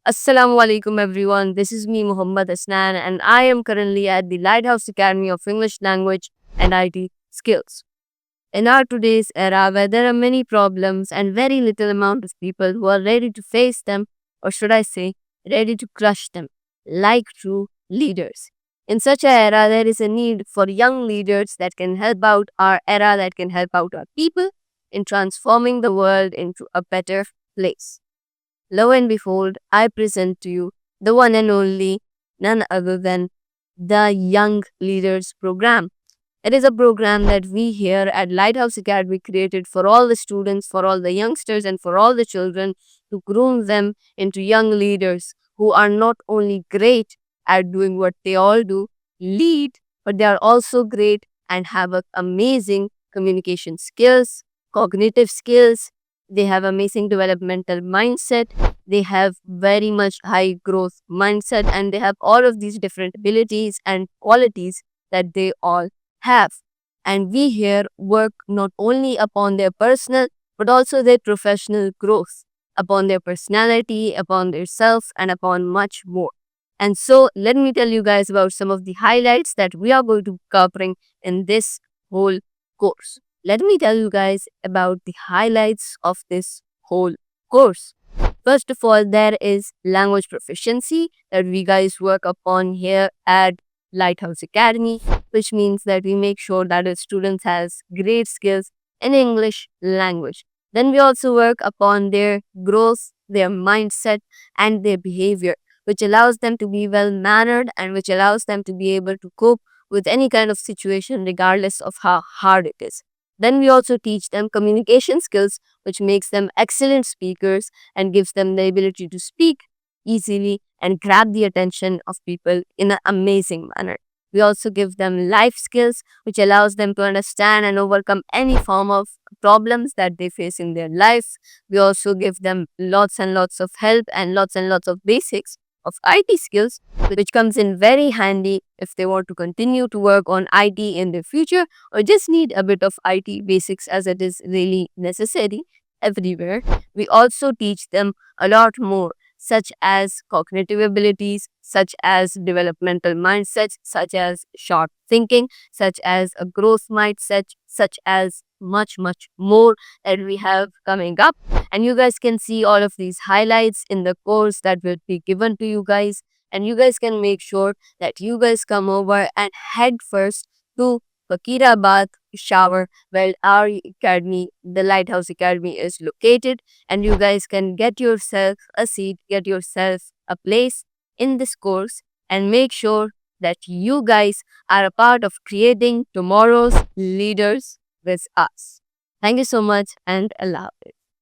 Assalamu alaikum everyone. This is me Muhammad Asnan and I am currently at the Lighthouse Academy of English Language and IT Skills. In our today's era where there are many problems and very little amount of people who are ready to face them, or should I say ready to crush them like true leaders. In such a era there is a need for young leaders that can help out our era, that can help out our people in transforming the world into a better place. Lo and behold, I present to you the one and only, none other than the Young Leaders Program. It is a program that we here at Lighthouse Academy created for all the students, for all the youngsters, and for all the children to groom them into young leaders who are not only great at doing what they all do, lead, but they are also great and have amazing communication skills, cognitive skills. They have amazing developmental mindset. They have very much high growth mindset, and they have all of these different abilities and qualities that they all have. And we here work not only upon their personal but also their professional growth, upon their personality, upon their self, and upon much more. And so, let me tell you guys about some of the highlights that we are going to be covering in this whole course. Let me tell you guys about the highlights of this whole course. First of all, there is language proficiency that we guys work upon here at Lighthouse Academy, which means that we make sure that the students has great skills in English language. Then we also work upon their growth, their mindset, and their behavior, which allows them to be well mannered and which allows them to be able to cope with any kind of situation regardless of how hard it is. Then we also teach them communication skills, which makes them excellent speakers and gives them the ability to speak easily and grab the attention of people in an amazing manner. We also give them life skills, which allows them to understand and overcome any form of problems that they face in their life. We also give them lots and lots of help and lots of basics of IT skills, which comes in very handy if they want to continue to work on IT in the future or just need a bit of IT basics as it is really necessary everywhere. We also teach them a lot more, such as cognitive abilities, such as developmental mindsets, such as short thinking, such as a growth mindset, such as much more that we have coming up. And you guys can see all of these highlights in the course that will be given to you guys. And you guys can make sure that you guys come over and head first to Fakirabad Shower, where our academy, the Lighthouse Academy, is located. And you guys can get yourself a seat, get yourself a place in this course, and make sure that you guys are a part of creating tomorrow's leaders with us. Thank you so much and Allah Hafiz.